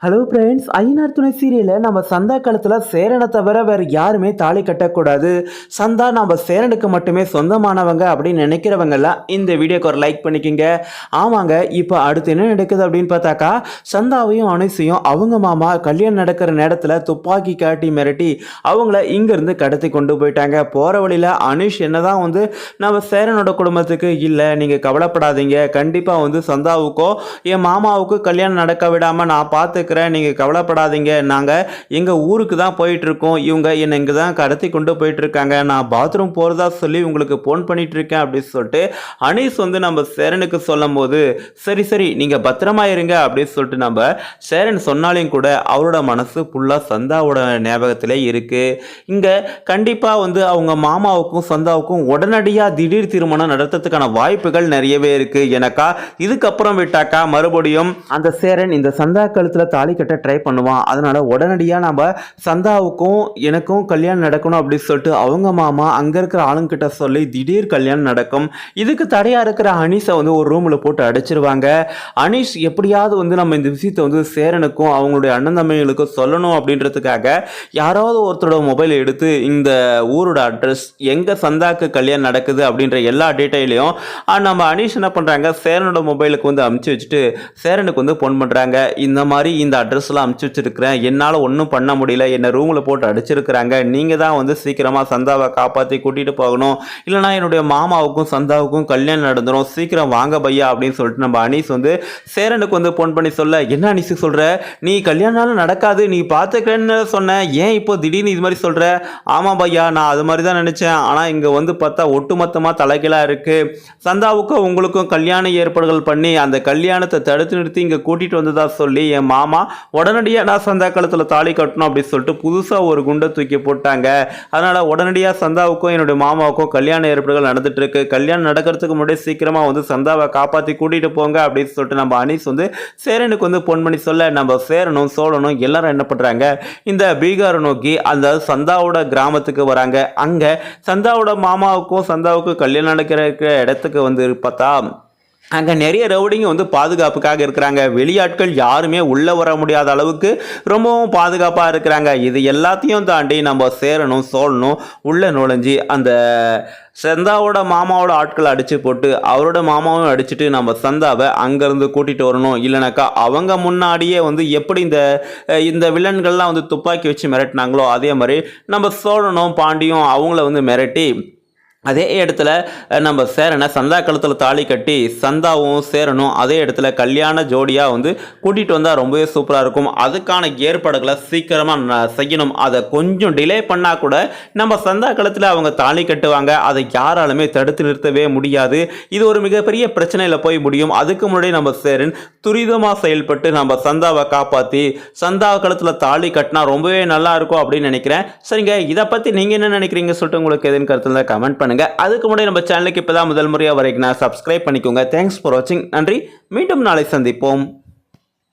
Hello friends, Ayyanar துணை சீரியலில் நம்ம சந்தா காலத்தில் சேரனை தவிர வேறு யாருமே தாலி கட்டக்கூடாது, சந்தா நம்ம சேரனுக்கு மட்டுமே சொந்தமானவங்க அப்படின்னு நினைக்கிறவங்கெல்லாம் இந்த வீடியோக்கு ஒரு லைக் பண்ணிக்கிங்க. ஆமாங்க, இப்போ அடுத்து என்ன நடக்குது அப்படின்னு பார்த்தாக்கா, சந்தாவையும் அனுசையும் அவங்க மாமா கல்யாணம் நடக்கிற நேரத்தில் துப்பாக்கி காட்டி மிரட்டி அவங்கள இங்கேருந்து கடத்தி கொண்டு போயிட்டாங்க. போகிற வழியில் அனுஷ் என்னதான் நம்ம சேரனோட குடும்பத்துக்கு இல்லை, நீங்கள் கவலைப்படாதீங்க, கண்டிப்பாக சந்தாவுக்கோ என் மாமாவுக்கு கல்யாணம் நடக்க விடாமல் நான் பார்த்து நீங்கள் கவலைப்படாதீங்க, நாங்கள் எங்கள் ஊருக்கு தான் போயிட்டுருக்கோம், இவங்க என்னை இங்கே தான் கடத்தி கொண்டு போயிட்டுருக்காங்க, நான் பாத்ரூம் போகிறதா சொல்லி உங்களுக்கு ஃபோன் பண்ணிட்டு இருக்கேன் அப்படின்னு சொல்லிட்டு அனீஸ் நம்ம சேரனுக்கு சொல்லும் போது சரி சரி நீங்கள் பத்திரமா இருங்க அப்படின்னு சொல்லிட்டு நம்ம சேரன் சொன்னாலையும் கூட அவரோட மனசு ஃபுல்லாக சந்தாவோட ஞாபகத்திலே இருக்கு. இங்கே கண்டிப்பாக அவங்க மாமாவுக்கும் சந்தாவுக்கும் உடனடியாக திடீர் திருமணம் நடத்துறதுக்கான வாய்ப்புகள் நிறையவே இருக்கு. எனக்கா இதுக்கப்புறம் விட்டாக்கா மறுபடியும் அந்த சேரன் இந்த சந்தா கழுத்தில் தாலி கட்ட ட்ரை பண்ணுவான். அதனால உடனடியாக நம்ம சந்தாவுக்கும் எனக்கும் கல்யாணம் நடக்கணும் அப்படின்னு சொல்லிட்டு அவங்க மாமா அங்கே இருக்கிற ஆளுங்கிட்ட சொல்லி திடீர் கல்யாணம் நடக்கும். இதுக்கு தடையாக இருக்கிற அனீஸை ஒரு ரூமில் போட்டு அடைச்சிருவாங்க. அனீஷ் எப்படியாவது நம்ம இந்த விஷயத்தை சேரனுக்கும் அவங்களுடைய அண்ணன் தம்பிகளுக்கும் சொல்லணும் அப்படின்றதுக்காக யாராவது ஒருத்தரோட மொபைலை எடுத்து இந்த ஊரோட அட்ரஸ் எங்கே சந்தாக்கு கல்யாணம் நடக்குது அப்படின்ற எல்லா டீட்டெயிலையும் நம்ம அனீஷ் என்ன பண்ணுறாங்க, சேரனோட மொபைலுக்கு அமுச்சு வச்சுட்டு சேரனுக்கு ஃபோன் பண்ணுறாங்க. இந்த மாதிரி இந்த அட்ரஸ்லாம் அமுச்சு வச்சிருக்கிறேன், என்னால் ஒன்றும் பண்ண முடியல, என்னை ரூமில் போட்டு அடிச்சிருக்கிறாங்க, நீங்கள் தான் சீக்கிரமாக சந்தாவை காப்பாற்றி கூட்டிகிட்டு போகணும், இல்லைனா என்னுடைய மாமாவுக்கும் சந்தாவுக்கும் கல்யாணம் நடந்துடும், சீக்கிரம் வாங்க பையா அப்படின்னு சொல்லிட்டு நம்ம அனீஸ் சேரனுக்கு ஃபோன் பண்ணி சொல்ல, என்ன அனீஸ் சொல்கிற, நீ கல்யாணம் நடக்காது, நீ பார்த்துக்கிறேன்னு சொன்ன, ஏன் இப்போ திடீர்னு இது மாதிரி சொல்கிற? ஆமாம் பையா, நான் அது மாதிரி தான் நினச்சேன், ஆனால் இங்கே பார்த்தா ஒட்டுமொத்தமாக தலைகீழாக இருக்குது, சந்தாவுக்கும் உங்களுக்கும் கல்யாண ஏற்பாடுகள் பண்ணி அந்த கல்யாணத்தை தடுத்து நிறுத்தி இங்கே கூட்டிகிட்டு வந்ததா சொல்லி என் மாமா உடனடியாக நான் சந்தா காலத்தில் தாலி கட்டணும் அப்படின்னு சொல்லிட்டு புதுசாக ஒரு குண்டை தூக்கி போட்டாங்க. அதனால் உடனடியாக சந்தாவுக்கும் என்னுடைய மாமாவுக்கும் கல்யாண ஏற்பாடுகள் நடந்துட்டு இருக்கு, கல்யாணம் நடக்கிறதுக்கு முன்னாடி சீக்கிரமாக சந்தாவை காப்பாற்றி கூட்டிகிட்டு போங்க அப்படின்னு சொல்லிட்டு நம்ம அனீஸ் சேரனுக்கு ஃபோன் பண்ணி சொல்ல, நம்ம சேரனும் சோழனும் எல்லாரும் என்ன பண்ணுறாங்க, இந்த பீகாரை நோக்கி அந்த சந்தாவோட கிராமத்துக்கு வராங்க. அங்கே சந்தாவோட மாமாவுக்கும் சந்தாவுக்கும் கல்யாணம் நடக்கிற இடத்துக்கு பார்த்தா அங்கே நிறைய ரவுடிங்க பாதுகாப்புக்காக இருக்கிறாங்க. வெளியாட்கள் யாருமே உள்ளே வர முடியாத அளவுக்கு ரொம்பவும் பாதுகாப்பாக இருக்கிறாங்க. இது எல்லாத்தையும் தாண்டி நம்ம சேரனும் சோழனும் உள்ளே நுழைஞ்சி அந்த சந்தாவோட மாமாவோட ஆட்களை அடித்து போட்டு அவரோட மாமாவும் அடிச்சுட்டு நம்ம சந்தாவை அங்கேருந்து கூட்டிகிட்டு வரணும். இல்லைனாக்கா அவங்க முன்னாடியே எப்படி இந்த வில்லன்கள்லாம் துப்பாக்கி வச்சு மிரட்டினாங்களோ அதே மாதிரி நம்ம சோழனும் பாண்டியும் அவங்கள மிரட்டி அதே இடத்துல நம்ம சேரனை சந்தா காலத்தில் தாலி கட்டி சந்தாவும் சேரனும் அதே இடத்துல கல்யாண ஜோடியாக கூட்டிகிட்டு வந்தால் ரொம்பவே சூப்பராக இருக்கும். அதுக்கான ஏற்பாடுகளை சீக்கிரமாக செய்யணும். அதை கொஞ்சம் டிலே பண்ணால் கூட நம்ம சந்தா காலத்தில் அவங்க தாலி கட்டுவாங்க, அதை யாராலுமே தடுத்து நிறுத்தவே முடியாது. இது ஒரு மிகப்பெரிய பிரச்சனையில் போய் முடியும். அதுக்கு முன்னாடி நம்ம சேரன் துரிதமாக செயல்பட்டு நம்ம சந்தாவை காப்பாற்றி சந்தா காலத்தில் தாலி கட்டினா ரொம்பவே நல்லா இருக்கும் அப்படின்னு நினைக்கிறேன். சரிங்க, இதை பற்றி நீங்கள் என்ன நினைக்கிறீங்க சொல்லிட்டு உங்களுக்கு எதுன்னு கருத்தில் கமெண்ட் பண்ணுங்கள். அதுக்கு முன்னாடி நம்ம சேனலுக்கு இப்போதான் முதல் முறையாக வரைக்கும் சப்ஸ்கிரைப் பண்ணிக்கோங்க. தேங்க்ஸ் ஃபார் வாட்சிங். நன்றி, மீண்டும் நாளை சந்திப்போம்.